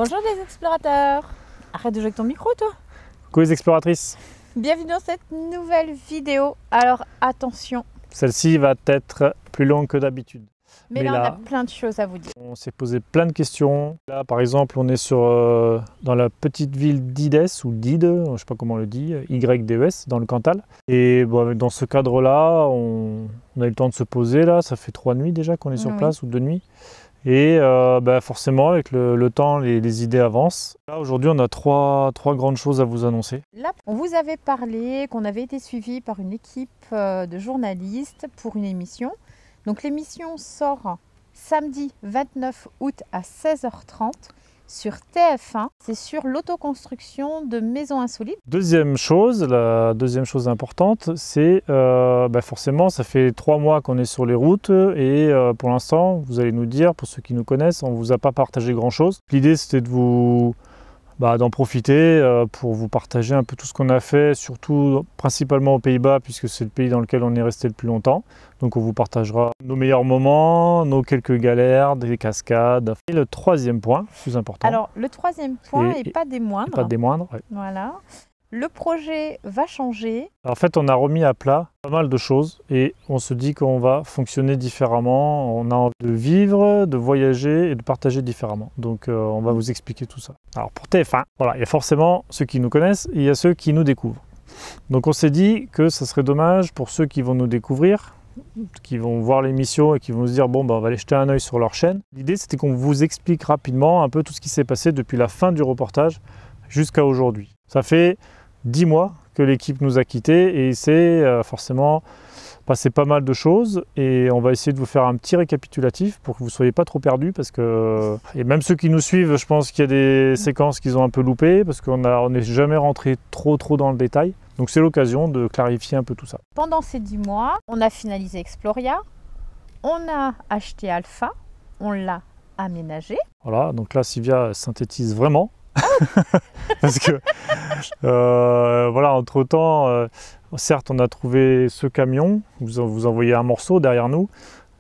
Bonjour les explorateurs. Arrête de jouer avec ton micro toi. Coucou les exploratrices. Bienvenue dans cette nouvelle vidéo. Alors attention. Celle-ci va être plus longue que d'habitude. Mais là, on a plein de choses à vous dire. On s'est posé plein de questions. Là par exemple on est dans la petite ville d'Ides ou d'Ide, je ne sais pas comment on le dit, YDES dans le Cantal. Et bon, dans ce cadre-là, on a eu le temps de se poser là. Ça fait 3 nuits déjà qu'on est sur place, ou 2 nuits. Et forcément, avec le temps, les idées avancent. Là, aujourd'hui, on a trois grandes choses à vous annoncer. Là, on vous avait parlé qu'on avait été suivi par une équipe de journalistes pour une émission. Donc l'émission sort samedi 29 août à 16h30 sur TF1. C'est sur l'autoconstruction de maisons insolites. La deuxième chose importante, c'est forcément, ça fait 3 mois qu'on est sur les routes et pour l'instant, vous allez nous dire, pour ceux qui nous connaissent, on ne vous a pas partagé grand-chose. L'idée, c'était de d'en profiter pour vous partager un peu tout ce qu'on a fait, surtout principalement aux Pays-Bas, puisque c'est le pays dans lequel on est resté le plus longtemps. Donc on vous partagera nos meilleurs moments, nos quelques galères, des cascades. Et le troisième point, plus important. Alors le troisième point n'est pas des moindres. Pas des moindres, ouais. Voilà. Le projet va changer. En fait, on a remis à plat pas mal de choses et on se dit qu'on va fonctionner différemment. On a envie de vivre, de voyager et de partager différemment. Donc, on va vous expliquer tout ça. Alors, pour TF1, voilà, il y a forcément ceux qui nous connaissent et il y a ceux qui nous découvrent. Donc, on s'est dit que ça serait dommage pour ceux qui vont nous découvrir, qui vont voir l'émission et qui vont se dire bon, on va aller jeter un œil sur leur chaîne. L'idée, c'était qu'on vous explique rapidement un peu tout ce qui s'est passé depuis la fin du reportage jusqu'à aujourd'hui. Ça fait 10 mois que l'équipe nous a quittés et c'est forcément passé pas mal de choses et on va essayer de vous faire un petit récapitulatif pour que vous ne soyez pas trop perdus parce que, et même ceux qui nous suivent, je pense qu'il y a des séquences qu'ils ont un peu loupées parce qu'on n'est jamais rentré trop dans le détail. Donc c'est l'occasion de clarifier un peu tout ça. Pendant ces 10 mois, on a finalisé Exploria, on a acheté Alpha, on l'a aménagé. Voilà, donc là Sylvia synthétise vraiment. Parce que voilà, entre temps, certes on a trouvé ce camion, vous envoyez un morceau derrière nous,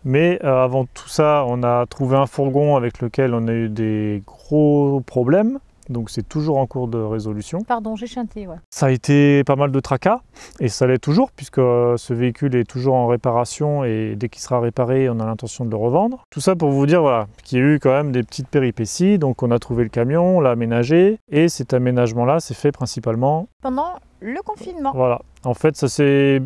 mais avant tout ça on a trouvé un fourgon avec lequel on a eu des gros problèmes. Donc c'est toujours en cours de résolution. Pardon, j'ai chanté, ouais. Ça a été pas mal de tracas, et ça l'est toujours, puisque ce véhicule est toujours en réparation, et dès qu'il sera réparé, on a l'intention de le revendre. Tout ça pour vous dire voilà, qu'il y a eu quand même des petites péripéties, donc on a trouvé le camion, on l'a aménagé, et cet aménagement-là s'est fait principalement pendant le confinement. Voilà, en fait ça s'est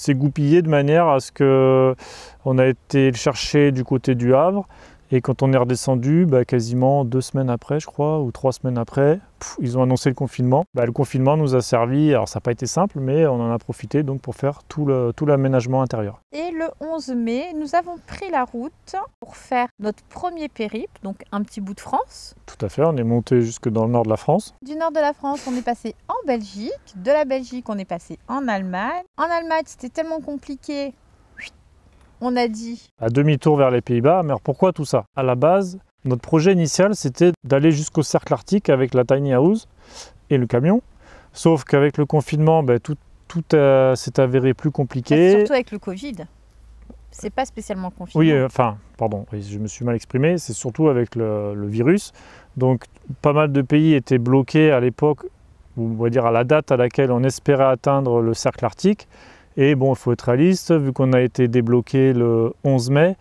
goupillé de manière à ce qu'on a été le chercher du côté du Havre. Et quand on est redescendu, quasiment 2 semaines après, je crois, ou 3 semaines après, ils ont annoncé le confinement. Le confinement nous a servi, alors ça n'a pas été simple, mais on en a profité donc pour faire tout l'aménagement intérieur. Et le 11 mai, nous avons pris la route pour faire notre premier périple, donc un petit bout de France. Tout à fait, on est monté jusque dans le nord de la France. Du nord de la France, on est passé en Belgique. De la Belgique, on est passé en Allemagne. En Allemagne, c'était tellement compliqué. On a dit à demi-tour vers les Pays-Bas, mais alors pourquoi tout ça? À la base, notre projet initial, c'était d'aller jusqu'au cercle arctique avec la tiny house et le camion. Sauf qu'avec le confinement, tout s'est avéré plus compliqué. Surtout avec le Covid. C'est pas spécialement le confinement. Oui, je me suis mal exprimé. C'est surtout avec le virus. Donc, pas mal de pays étaient bloqués à l'époque, on va dire à la date à laquelle on espérait atteindre le cercle arctique. Et bon, il faut être réaliste, vu qu'on a été débloqué le 11 mai,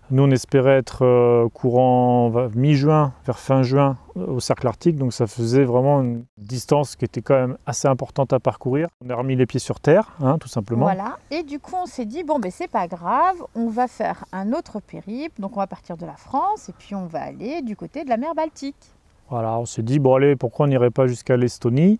nous on espérait être courant mi-juin, vers fin juin au cercle arctique, donc ça faisait vraiment une distance qui était quand même assez importante à parcourir. On a remis les pieds sur terre, tout simplement. Voilà, et du coup on s'est dit, c'est pas grave, on va faire un autre périple, donc on va partir de la France et puis on va aller du côté de la mer Baltique. Voilà, on s'est dit, allez, pourquoi on n'irait pas jusqu'à l'Estonie?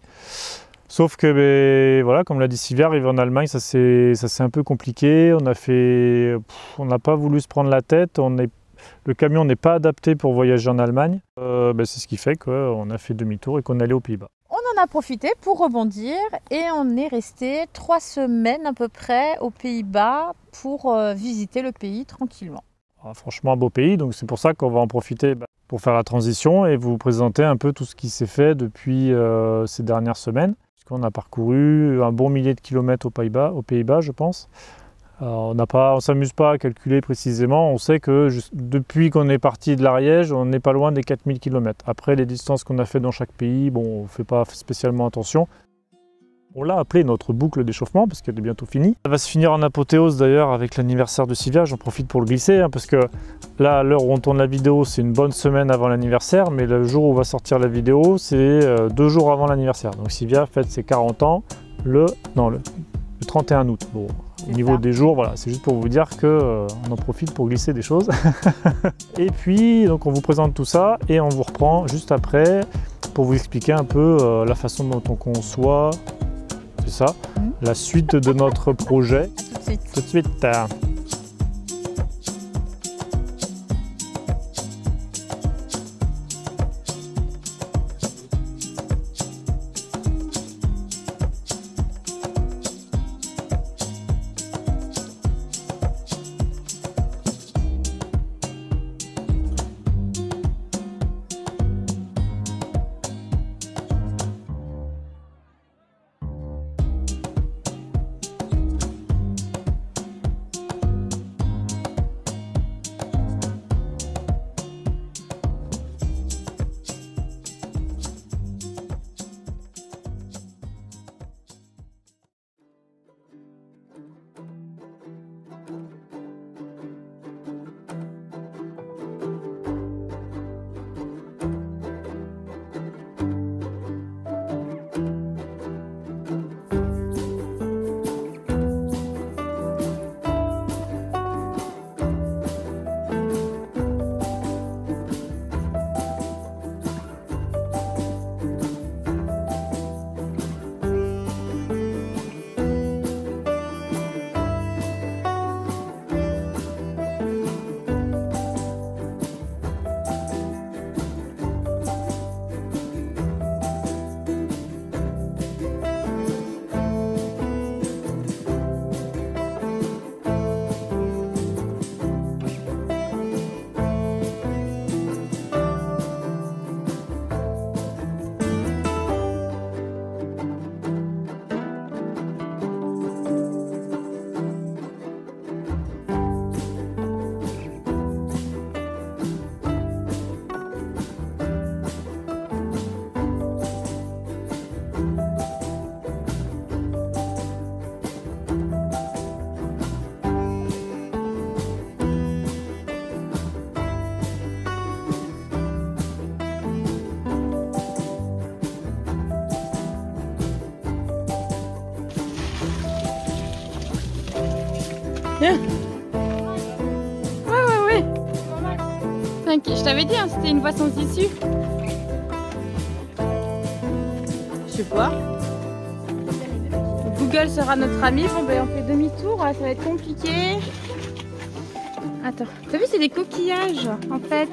Sauf que, voilà, comme l'a dit Sylvia, arrivé en Allemagne, ça s'est un peu compliqué. On n'a pas voulu se prendre la tête. Le camion n'est pas adapté pour voyager en Allemagne. C'est ce qui fait qu'on a fait demi-tour et qu'on est allé aux Pays-Bas. On en a profité pour rebondir et on est resté 3 semaines à peu près aux Pays-Bas pour visiter le pays tranquillement. Franchement, un beau pays, donc c'est pour ça qu'on va en profiter pour faire la transition et vous présenter un peu tout ce qui s'est fait depuis ces dernières semaines. On a parcouru un bon millier de kilomètres aux Pays-Bas, je pense, On s'amuse pas à calculer précisément. On sait que depuis qu'on est parti de l'Ariège, on n'est pas loin des 4000 km. Après, les distances qu'on a fait dans chaque pays, bon, on ne fait pas spécialement attention. On l'a appelé notre boucle d'échauffement parce qu'elle est bientôt finie. Ça va se finir en apothéose d'ailleurs avec l'anniversaire de Sylvia. J'en profite pour le glisser hein, parce que là, à l'heure où on tourne la vidéo, c'est une bonne semaine avant l'anniversaire. Mais le jour où va sortir la vidéo, c'est 2 jours avant l'anniversaire. Donc Sylvia fête ses 40 ans le 31 août. Bon, au niveau des jours, voilà, c'est juste pour vous dire qu'on en profite pour glisser des choses. Et puis, donc on vous présente tout ça et on vous reprend juste après pour vous expliquer un peu la façon dont on conçoit. C'est ça, la suite de notre projet. Tout de suite. Tout de suite. Ouais. T'inquiète, je t'avais dit, hein, c'était une voie sans issue. Je sais pas. Google sera notre ami. Bon, ben on fait demi-tour, ça va être compliqué. Attends, t'as vu, c'est des coquillages en fait.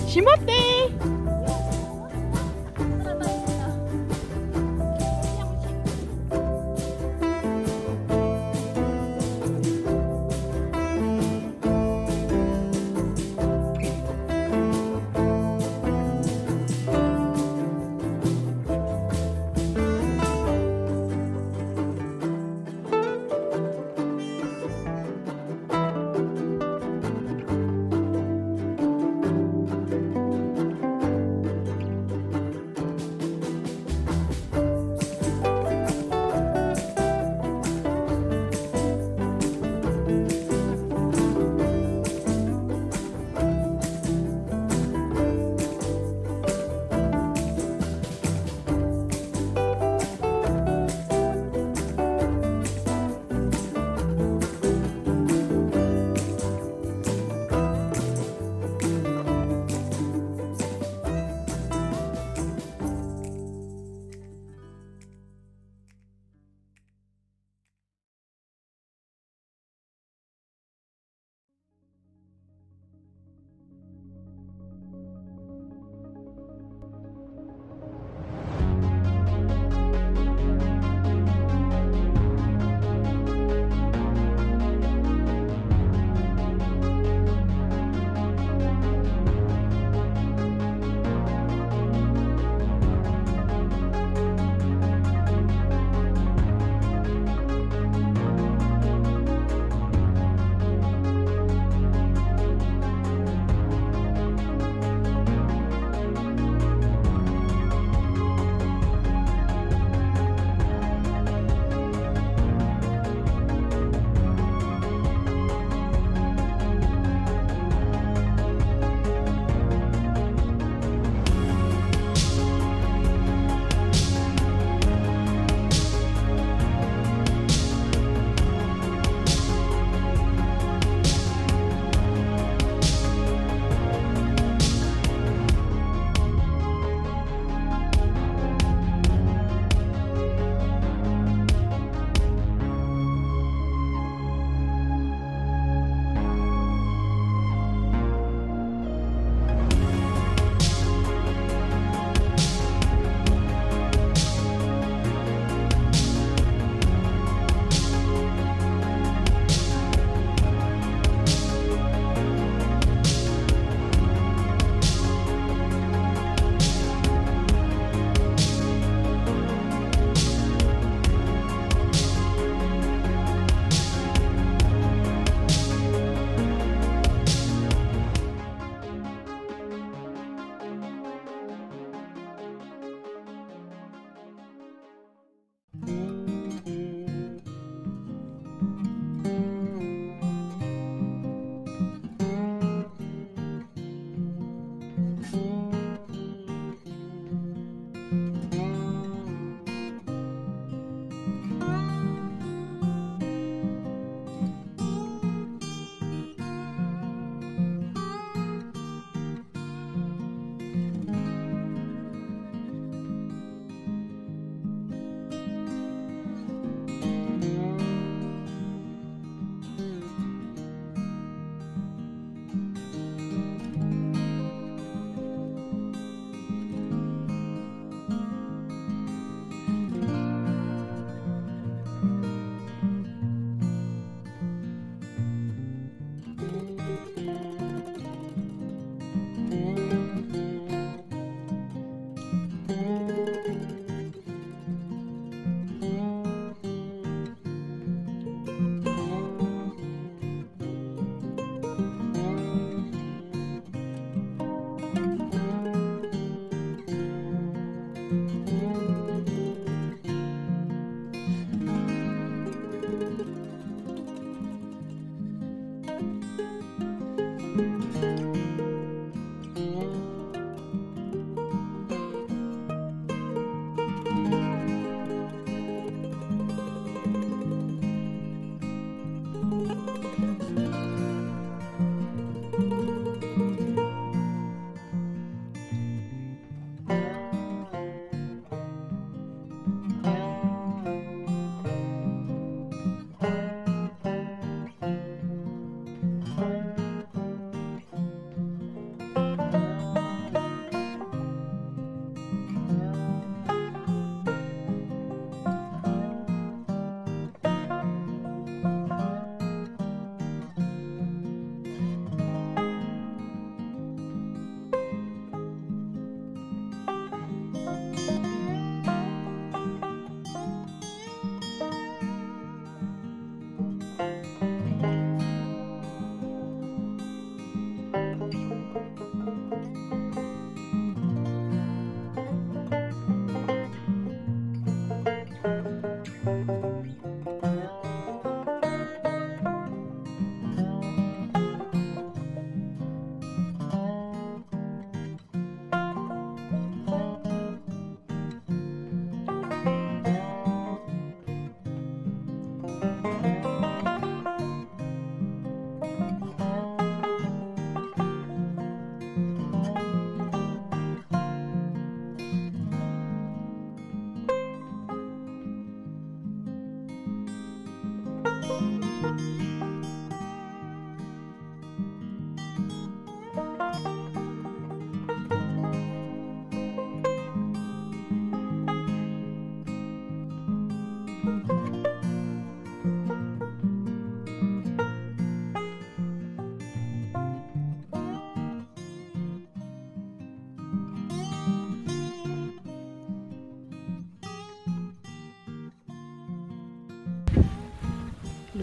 Je suis montée.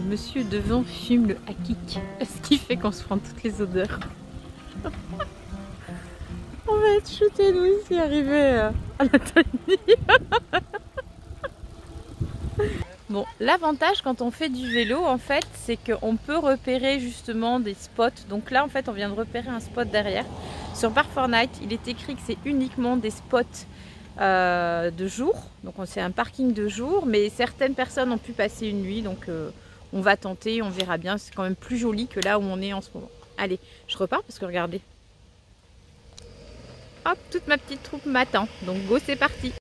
monsieur devant fume le hakik, ce qui fait qu'on se prend toutes les odeurs. On va être shootés nous ici, arrivés à la Tanzanie. Bon, l'avantage quand on fait du vélo en fait, c'est qu'on peut repérer justement des spots. Donc là en fait on vient de repérer un spot derrière. Sur Bar4Night, il est écrit que c'est uniquement des spots de jour. Donc c'est un parking de jour, mais certaines personnes ont pu passer une nuit. Donc on va tenter, on verra bien. C'est quand même plus joli que là où on est en ce moment. Allez, je repars parce que regardez. Hop, toute ma petite troupe m'attend. Donc go, c'est parti.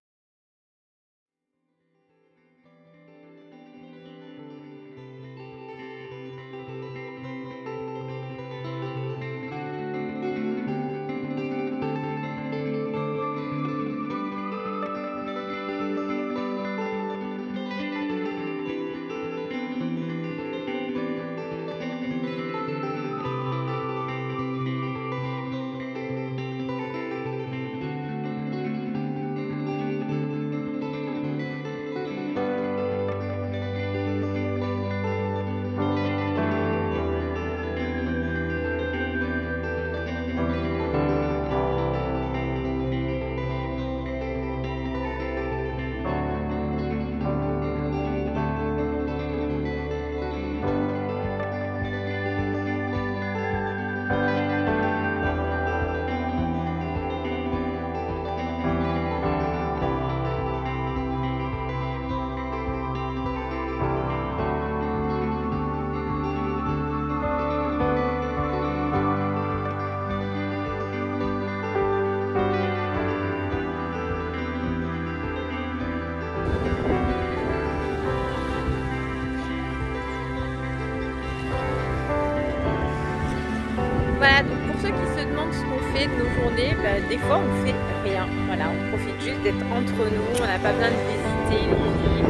Voilà, donc pour ceux qui se demandent ce qu'on fait de nos journées, des fois on fait rien. Voilà, on profite juste d'être entre nous, on n'a pas besoin de visiter une ville,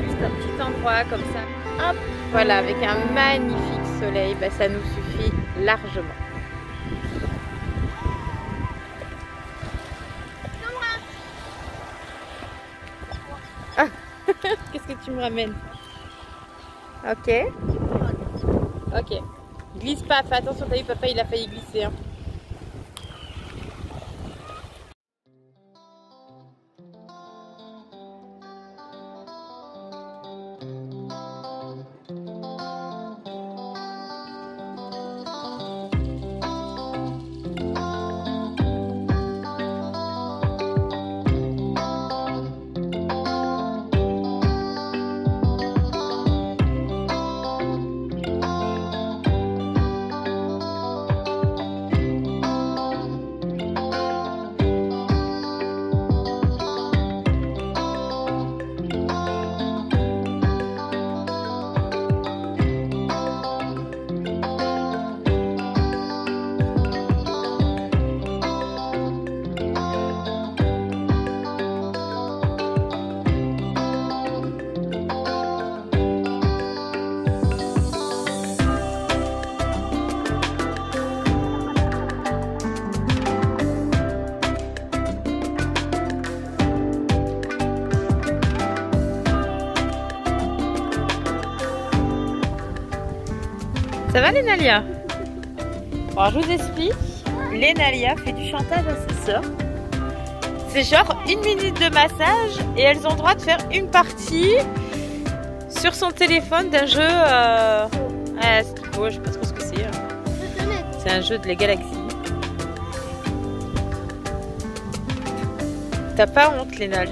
juste un petit endroit comme ça. Hop, voilà, avec un magnifique soleil, ça nous suffit largement. Ah, qu'est-ce que tu me ramènes? Ok. Ok. Glisse pas, fais attention, t'as vu, papa il a failli glisser. Hein. Ça va Lénalia? Alors je vous explique, Lénalia fait du chantage à ses sœurs. C'est genre 1 minute de massage et elles ont le droit de faire une partie sur son téléphone d'un jeu... c'est beau, je sais pas trop ce que c'est. C'est un jeu de la galaxie. T'as pas honte Lénal?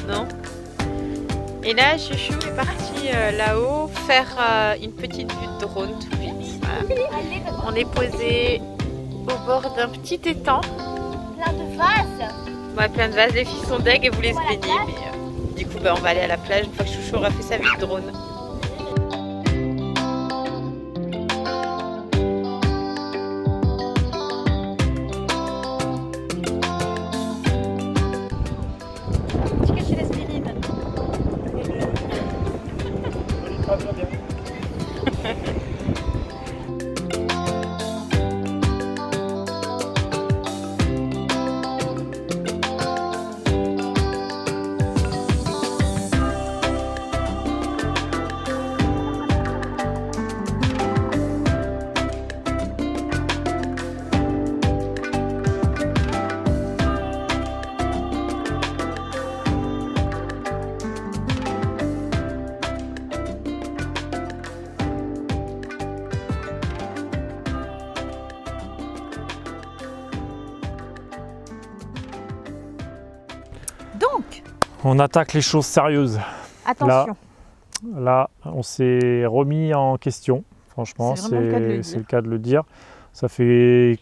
Non? Et là, Chouchou est parti là-haut faire une petite vue de drone tout de suite. Voilà. On est posé au bord d'un petit étang. Plein de vases. Ouais, plein de vases. Les filles sont deg et voulaient se baigner. Mais, du coup, on va aller à la plage une fois que Chouchou aura fait sa vue de drone. Donc, on attaque les choses sérieuses. attention. Là, on s'est remis en question, franchement, C'est vraiment le cas de le c'est dire. le cas de le dire. Ça fait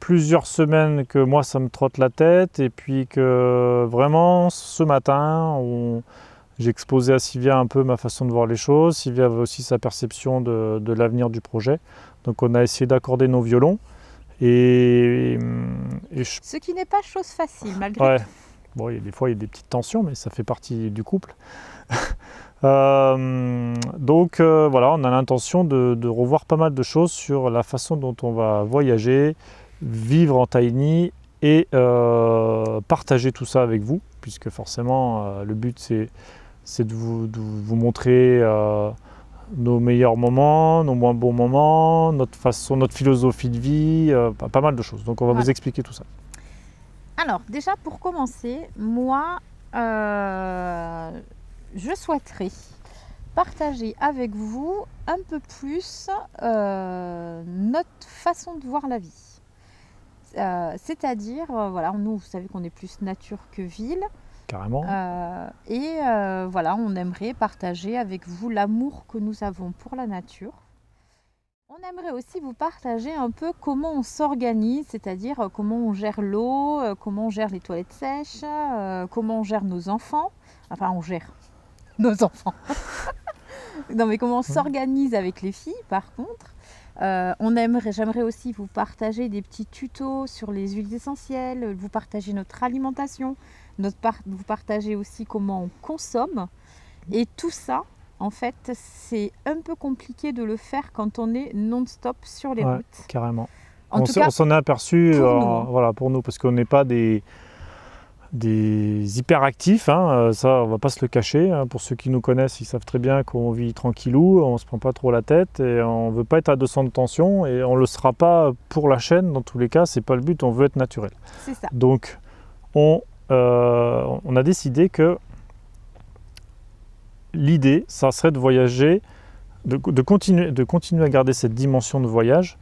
plusieurs semaines que moi, ça me trotte la tête, et puis que vraiment, ce matin, j'ai exposé à Sylvia un peu ma façon de voir les choses. Sylvia avait aussi sa perception de l'avenir du projet. Donc on a essayé d'accorder nos violons. Ce qui n'est pas chose facile, malgré Ouais. tout. Bon, des fois, il y a des petites tensions, mais ça fait partie du couple. Voilà, on a l'intention de revoir pas mal de choses sur la façon dont on va voyager, vivre en tiny et partager tout ça avec vous, puisque forcément, le but, c'est de vous montrer nos meilleurs moments, nos moins bons moments, notre philosophie de vie, pas mal de choses. Donc, on va vous expliquer tout ça. Alors, déjà, pour commencer, moi, je souhaiterais partager avec vous un peu plus notre façon de voir la vie. C'est-à-dire, voilà, nous, vous savez qu'on est plus nature que ville. Carrément. Voilà, on aimerait partager avec vous l'amour que nous avons pour la nature. On aimerait aussi vous partager un peu comment on s'organise, c'est-à-dire comment on gère l'eau, comment on gère les toilettes sèches, comment on gère nos enfants. Enfin, on gère nos enfants. Non, mais comment on s'organise avec les filles, par contre. J'aimerais aussi vous partager des petits tutos sur les huiles essentielles, vous partager notre alimentation, vous partager aussi comment on consomme. Et tout ça, en fait, c'est un peu compliqué de le faire quand on est non-stop sur les routes. Carrément. En tout cas, on s'en est aperçu pour pour nous, parce qu'on n'est pas des hyperactifs, hein, ça on va pas se le cacher, hein. Pour ceux qui nous connaissent, ils savent très bien qu'on vit tranquillou, on se prend pas trop la tête et on veut pas être à 200 de tension, et on le sera pas pour la chaîne. Dans tous les cas, c'est pas le but, on veut être naturel. C'est ça. Donc on a décidé que l'idée, ça serait de voyager, de continuer à garder cette dimension de voyage,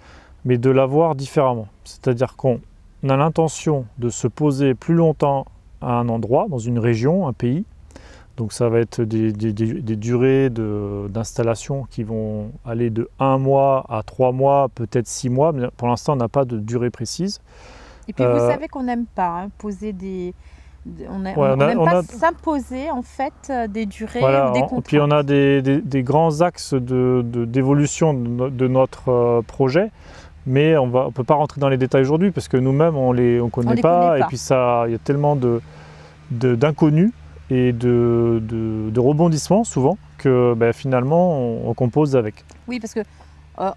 mais de la voir différemment. C'est-à-dire qu'on a l'intention de se poser plus longtemps à un endroit, dans une région, un pays. Donc ça va être des durées d'installation qui vont aller de 1 mois à 3 mois, peut-être 6 mois, mais pour l'instant on n'a pas de durée précise. Et puis vous savez qu'on n'aime pas poser on n'aime pas s'imposer en fait des durées, des contraintes. Puis on a des grands axes d'évolution de notre projet, mais on ne peut pas rentrer dans les détails aujourd'hui parce que nous-mêmes on les connaît pas. Et puis il y a tellement d'inconnus et de rebondissements souvent que finalement on compose avec. Oui, parce que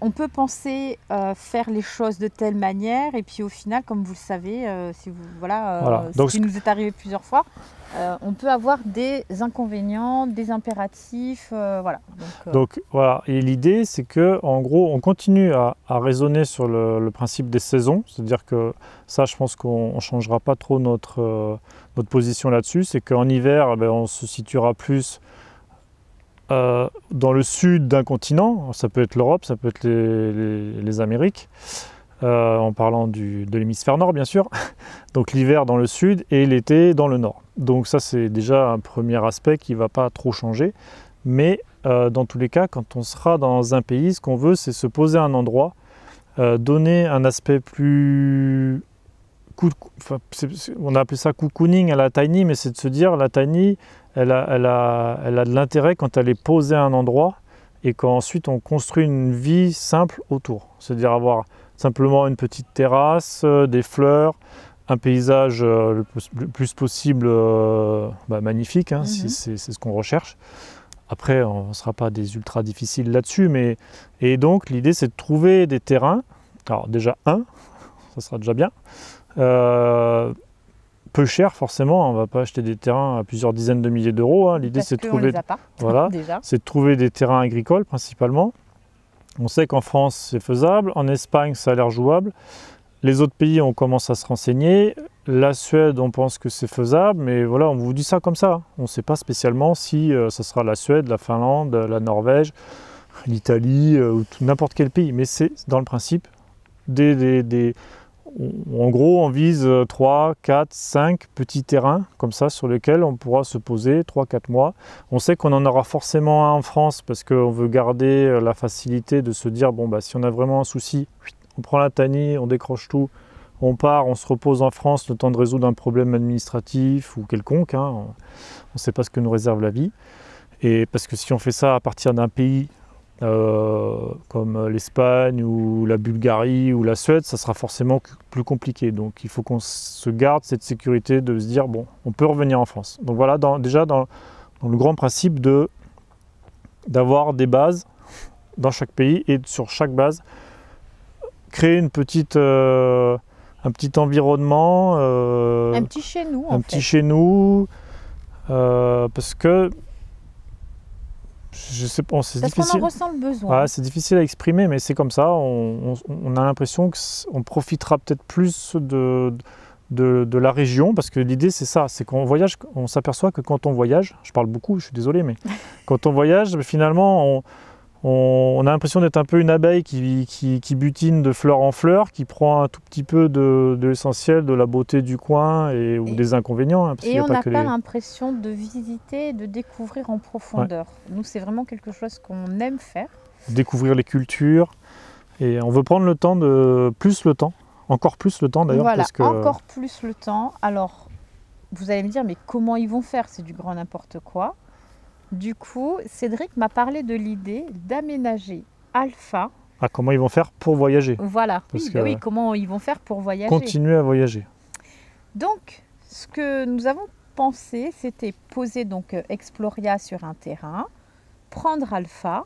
on peut penser faire les choses de telle manière, et puis au final, comme vous le savez, Donc, ce qui nous est arrivé plusieurs fois, on peut avoir des inconvénients, des impératifs, voilà. Donc voilà, et l'idée c'est que en gros on continue à raisonner sur le principe des saisons, c'est-à-dire que ça, je pense qu'on ne changera pas trop notre position là-dessus. C'est qu'en hiver, on se situera plus dans le sud d'un continent, ça peut être l'Europe, ça peut être les Amériques, en parlant de l'hémisphère nord bien sûr, donc l'hiver dans le sud et l'été dans le nord. Donc ça c'est déjà un premier aspect qui ne va pas trop changer, mais dans tous les cas, quand on sera dans un pays, ce qu'on veut c'est se poser à un endroit, donner un aspect plus... on a appelé ça cocooning à la tiny, mais c'est de se dire la tiny, elle a de l'intérêt quand elle est posée à un endroit et qu'ensuite on construit une vie simple autour. C'est-à-dire avoir simplement une petite terrasse, des fleurs, un paysage le plus possible magnifique, hein, c'est ce qu'on recherche. Après, on ne sera pas des ultra difficiles là-dessus, et donc l'idée c'est de trouver des terrains. Alors déjà ça sera déjà bien. Peu cher forcément, on ne va pas acheter des terrains à plusieurs dizaines de milliers d'euros, hein. L'idée c'est de trouver, c'est de trouver des terrains agricoles principalement. On sait qu'en France c'est faisable, en Espagne ça a l'air jouable, les autres pays on commence à se renseigner, la Suède on pense que c'est faisable, mais voilà, on vous dit ça comme ça, on ne sait pas spécialement si ça sera la Suède, la Finlande, la Norvège, l'Italie ou n'importe quel pays, mais c'est dans le principe En gros, on vise 3, 4, 5 petits terrains comme ça sur lesquels on pourra se poser 3-4 mois. On sait qu'on en aura forcément un en France parce qu'on veut garder la facilité de se dire, bon, bah, si on a vraiment un souci, on prend la tanie, on décroche tout, on part, on se repose en France le temps de résoudre un problème administratif ou quelconque. Hein. On ne sait pas ce que nous réserve la vie. Et parce que si on fait ça à partir d'un pays comme l'Espagne ou la Bulgarie ou la Suède, ça sera forcément plus compliqué. Donc il faut qu'on se garde cette sécurité de se dire, bon, on peut revenir en France. Donc voilà, déjà dans le grand principe d'avoir des bases dans chaque pays et sur chaque base, créer un petit environnement. Un petit chez nous, un petit chez nous, parce que je sais pas, c'est difficile. Parce qu'on en ressent le besoin. Ouais, c'est difficile à exprimer, mais c'est comme ça. On a l'impression qu'on profitera peut-être plus de la région, parce que l'idée c'est ça, c'est qu'on voyage, on s'aperçoit que quand on voyage, je parle beaucoup, je suis désolé, mais quand on voyage, finalement, on a l'impression d'être un peu une abeille qui butine de fleur en fleur, qui prend un tout petit peu de l'essentiel, de la beauté du coin ou des inconvénients. Hein, et on n'a pas l'impression de visiter et de découvrir en profondeur. Ouais. Nous, c'est vraiment quelque chose qu'on aime faire. Découvrir les cultures. Et on veut prendre le temps, encore plus le temps d'ailleurs. Voilà, parce que... encore plus le temps. Alors, vous allez me dire, mais comment ils vont faire? C'est du grand n'importe quoi. Du coup, Cédric m'a parlé de l'idée d'aménager Alpha. Ah, comment ils vont faire pour voyager? Voilà, oui, comment ils vont faire pour voyager. Continuer à voyager. Donc, ce que nous avons pensé, c'était poser donc Exploria sur un terrain, prendre Alpha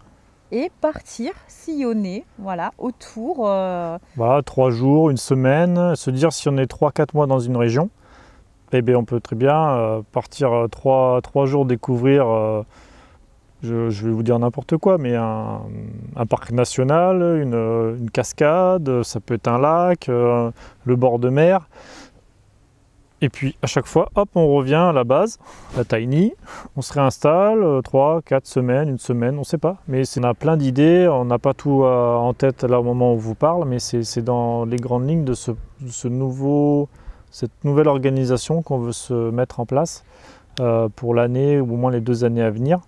et partir sillonner, voilà, autour. Voilà, 3 jours, une semaine, se dire si on est 3-4 mois dans une région, eh bien, on peut très bien partir 3 jours découvrir, je vais vous dire n'importe quoi, mais un parc national, une cascade, ça peut être un lac, le bord de mer. Et puis à chaque fois, hop, on revient à la base, la tiny, on se réinstalle 3, 4 semaines, une semaine, on ne sait pas. Mais on a plein d'idées, on n'a pas tout en tête là au moment où on vous parle, mais c'est dans les grandes lignes de cette nouvelle organisation qu'on veut se mettre en place pour l'année ou au moins les 2 années à venir.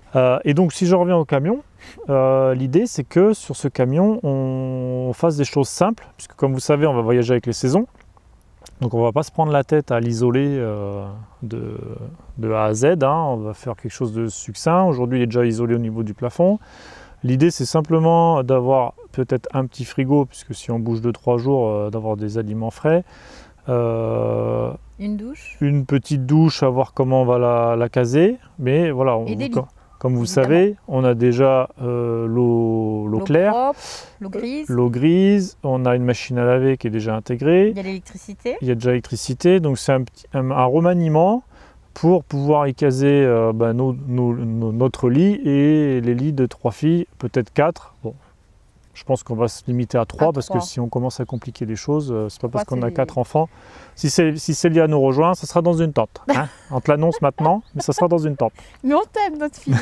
Et donc si je reviens au camion, l'idée c'est que sur ce camion on fasse des choses simples, puisque comme vous savez on va voyager avec les saisons, donc on ne va pas se prendre la tête à l'isoler de A à Z, hein. On va faire quelque chose de succinct. Aujourd'hui il est déjà isolé au niveau du plafond. L'idée c'est simplement d'avoir peut-être un petit frigo, puisque si on bouge 2-3 jours, d'avoir des aliments frais. Une douche, une petite douche, à voir comment on va la caser, mais voilà, comme vous savez, on a déjà l'eau claire, l'eau grise, on a une machine à laver qui est déjà intégrée, il y a l'électricité, donc c'est un remaniement pour pouvoir y caser notre lit et les lits de 3 filles, peut-être 4. Bon. Je pense qu'on va se limiter à 3 parce que si on commence à compliquer les choses, c'est pas parce qu'on a 4 enfants. Si Célia nous rejoint, ça sera dans une tente. Hein. On te l'annonce maintenant, mais ça sera dans une tente. Mais on t'aime, notre fille.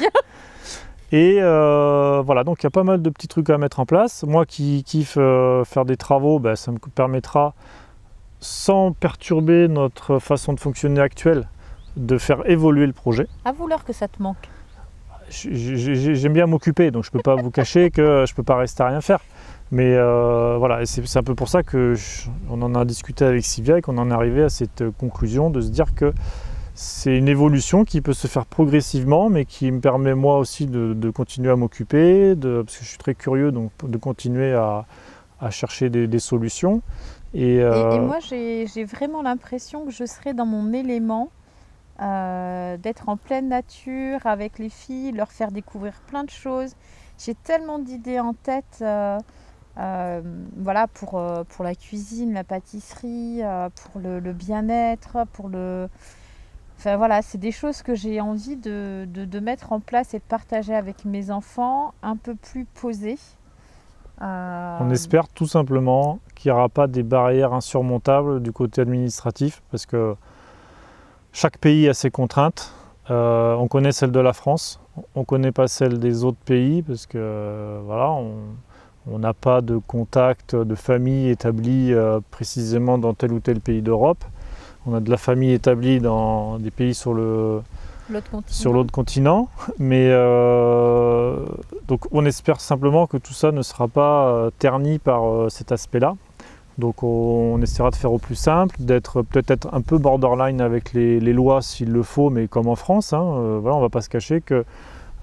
Et voilà, donc il y a pas mal de petits trucs à mettre en place. Moi qui kiffe faire des travaux, ça me permettra, sans perturber notre façon de fonctionner actuelle, de faire évoluer le projet. Avoue-leur que ça te manque. J'aime bien m'occuper, donc je ne peux pas vous cacher que je ne peux pas rester à rien faire. Mais voilà, c'est un peu pour ça qu'on en a discuté avec Sylvia et qu'on en est arrivé à cette conclusion de se dire que c'est une évolution qui peut se faire progressivement, mais qui me permet moi aussi de continuer à m'occuper, parce que je suis très curieux, donc de continuer à chercher des solutions. Et moi, j'ai vraiment l'impression que je serai dans mon élément. D'être en pleine nature avec les filles, leur faire découvrir plein de choses. J'ai tellement d'idées en tête, voilà, pour la cuisine, la pâtisserie, pour le bien-être, enfin voilà, c'est des choses que j'ai envie de mettre en place et de partager avec mes enfants, un peu plus posées. On espère tout simplement qu'il n'y aura pas des barrières insurmontables du côté administratif, parce que chaque pays a ses contraintes. On connaît celle de la France, on ne connaît pas celle des autres pays parce que voilà, On n'a pas de contact de famille établi précisément dans tel ou tel pays d'Europe. On a de la famille établie dans des pays sur l'autre continent. Mais donc on espère simplement que tout ça ne sera pas terni par cet aspect-là. Donc on essaiera de faire au plus simple, d'être peut-être un peu borderline avec les lois s'il le faut, mais comme en France, hein, voilà, on ne va pas se cacher que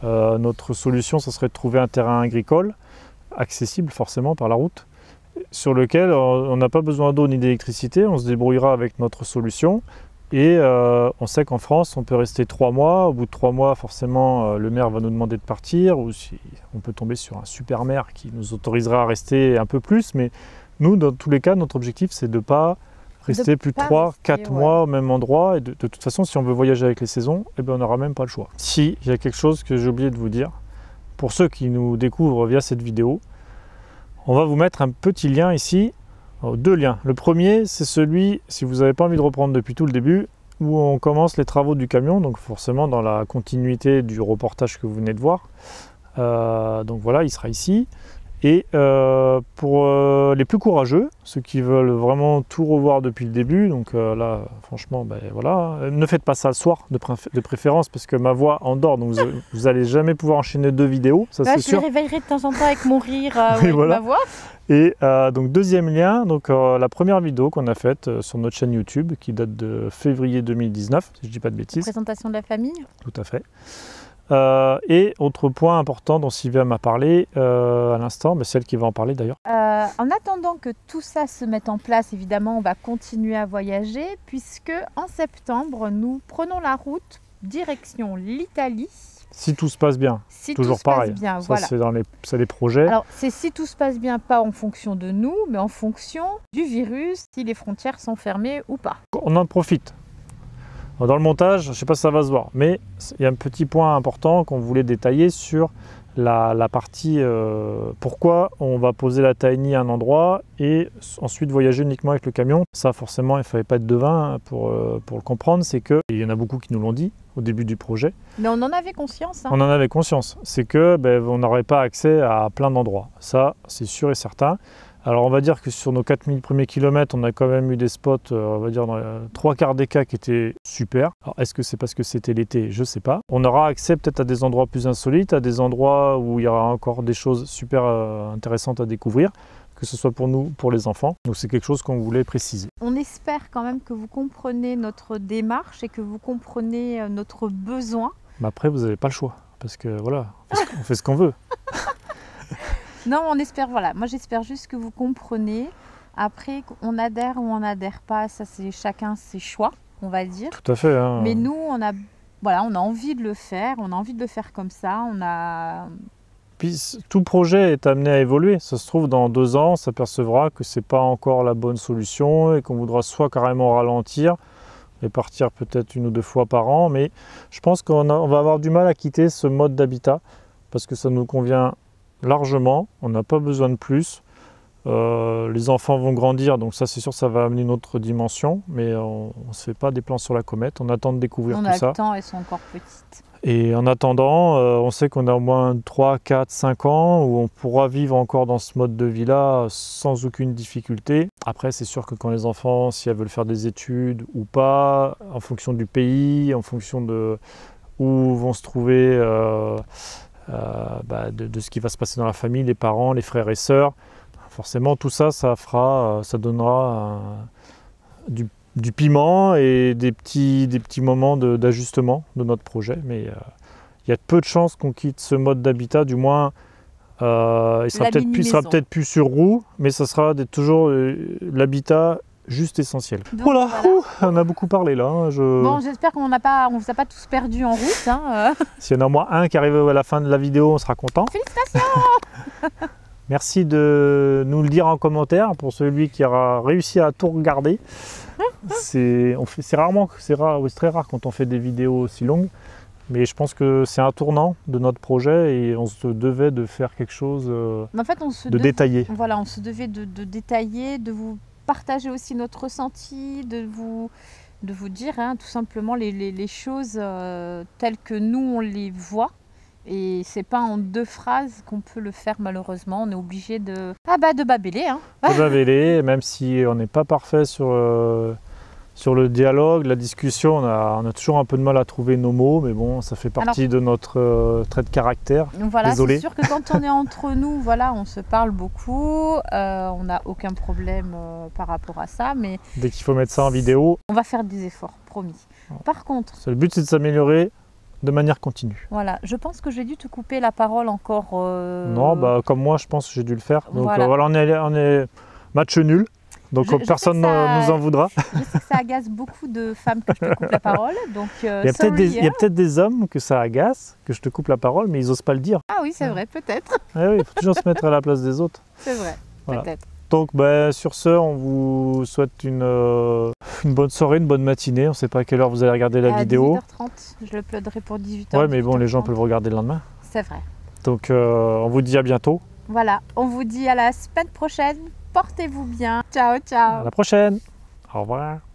notre solution, ce serait de trouver un terrain agricole, accessible forcément par la route, sur lequel on n'a pas besoin d'eau ni d'électricité, on se débrouillera avec notre solution. Et on sait qu'en France, on peut rester 3 mois. Au bout de 3 mois, forcément, le maire va nous demander de partir, ou si on peut tomber sur un super maire qui nous autorisera à rester un peu plus, mais nous, dans tous les cas, notre objectif, c'est de ne pas rester plus de 3-4 mois au même endroit. Et de toute façon, si on veut voyager avec les saisons, eh ben, on n'aura même pas le choix. Si, il y a quelque chose que j'ai oublié de vous dire. Pour ceux qui nous découvrent via cette vidéo, on va vous mettre un petit lien ici, 2 liens. Le premier, c'est celui, si vous n'avez pas envie de reprendre depuis tout le début, où on commence les travaux du camion, donc forcément dans la continuité du reportage que vous venez de voir. Donc voilà, il sera ici. Et pour les plus courageux, ceux qui veulent vraiment tout revoir depuis le début, donc là, franchement, ben voilà, ne faites pas ça le soir de préférence, parce que ma voix endort, donc vous n'allez jamais pouvoir enchaîner 2 vidéos, ça c'est sûr. Je les réveillerai de temps en temps avec mon rire ou avec ma voix. Et donc deuxième lien, donc la première vidéo qu'on a faite sur notre chaîne YouTube, qui date de février 2019, si je ne dis pas de bêtises. Présentation de la famille. Tout à fait. Et autre point important dont Sylvia m'a parlé à l'instant, mais c'est elle qui va en parler d'ailleurs. En attendant que tout ça se mette en place, évidemment, on va continuer à voyager puisque en septembre, nous prenons la route direction l'Italie. Si tout se passe bien, si toujours tout se pareil. Passe bien, ça, voilà. c'est des projets. Alors, c'est si tout se passe bien, pas en fonction de nous, mais en fonction du virus, si les frontières sont fermées ou pas. On en profite. Dans le montage, je ne sais pas si ça va se voir, mais il y a un petit point important qu'on voulait détailler sur la partie pourquoi on va poser la tiny à un endroit et ensuite voyager uniquement avec le camion. Ça, forcément, il ne fallait pas être devin pour le comprendre. C'est que, il y en a beaucoup qui nous l'ont dit au début du projet. Mais on en avait conscience. Hein. On en avait conscience. C'est que on n'aurait pas accès à plein d'endroits. Ça, c'est sûr et certain. Alors on va dire que sur nos 4000 premiers kilomètres, on a quand même eu des spots, on va dire dans les 3/4 des cas qui étaient super. Alors est-ce que c'est parce que c'était l'été? Je ne sais pas. On aura accès peut-être à des endroits plus insolites, à des endroits où il y aura encore des choses super intéressantes à découvrir, que ce soit pour nous, pour les enfants. Donc c'est quelque chose qu'on voulait préciser. On espère quand même que vous comprenez notre démarche et que vous comprenez notre besoin. Mais après, vous n'avez pas le choix, parce que voilà, on fait ce qu'on veut. Non, on espère, voilà. Moi, j'espère juste que vous comprenez. Après, on adhère ou on n'adhère pas, ça, c'est chacun ses choix, on va dire. Tout à fait. Hein. Mais nous, on a envie de le faire. On a envie de le faire comme ça. Puis, tout projet est amené à évoluer. Ça se trouve, dans 2 ans, on s'apercevra que ce n'est pas encore la bonne solution et qu'on voudra soit carrément ralentir et partir peut-être 1 ou 2 fois par an. Mais je pense qu'on va avoir du mal à quitter ce mode d'habitat parce que ça nous convient largement, on n'a pas besoin de plus. Les enfants vont grandir, donc ça c'est sûr ça va amener une autre dimension, mais on ne se fait pas des plans sur la comète, on attend de découvrir tout ça. On a le temps, elles sont encore petites. Et en attendant, on sait qu'on a au moins 3, 4, 5 ans où on pourra vivre encore dans ce mode de vie-là sans aucune difficulté. Après c'est sûr que quand les enfants, si elles veulent faire des études ou pas, en fonction du pays, en fonction de où vont se trouver de ce qui va se passer dans la famille, les parents, les frères et sœurs. Forcément, tout ça, ça donnera du piment et des petits moments d'ajustement de notre projet. Mais il y a peu de chances qu'on quitte ce mode d'habitat, du moins, il sera peut-être plus sur roue, mais ça sera toujours l'habitat juste essentiel. Donc, voilà. On a beaucoup parlé là. Hein, Bon, j'espère qu'on ne vous a pas tous perdus en route. Hein, S'il y en a au moins un qui arrive à la fin de la vidéo, on sera content. Félicitations. Merci de nous le dire en commentaire pour celui qui aura réussi à tout regarder. C'est très rare quand on fait des vidéos aussi longues, mais je pense que c'est un tournant de notre projet et on se devait de faire quelque chose détaillé. Voilà, on se devait de détailler, de vous partager aussi notre ressenti, de vous dire tout simplement les choses telles que nous on les voit Et c'est pas en 2 phrases qu'on peut le faire malheureusement. On est obligé de babéler. Hein. De baveler, même si on n'est pas parfait sur le dialogue, la discussion, on a toujours un peu de mal à trouver nos mots, mais bon, ça fait partie de notre trait de caractère. Voilà, Désolé. c'est sûr que quand on est entre nous, voilà, on se parle beaucoup, on n'a aucun problème par rapport à ça, mais Dès qu'il faut mettre ça en vidéo, on va faire des efforts, promis. Par contre, le but c'est de s'améliorer de manière continue. voilà, je pense que j'ai dû te couper la parole encore. Non, comme moi, je pense que j'ai dû le faire. Donc Voilà. voilà, on est match nul. Donc Je sais personne que ça- nous en voudra. Je sais que ça agace beaucoup de femmes que je te coupe la parole, donc Il y a peut-être des hommes que ça agace, que je te coupe la parole, mais ils osent pas le dire. Ah oui, c'est vrai, peut-être, Eh oui, il faut toujours se mettre à la place des autres. c'est vrai, Voilà. peut-être. Donc sur ce, on vous souhaite une bonne soirée, une bonne matinée. On ne sait pas à quelle heure vous allez regarder la À vidéo. 18h30, je le uploaderai pour 18h. Ouais, mais bon, les gens peuvent le regarder le lendemain. C'est vrai. Donc on vous dit à bientôt. Voilà, on vous dit à la semaine prochaine. Portez-vous bien. Ciao, À ciao. la prochaine. Au revoir.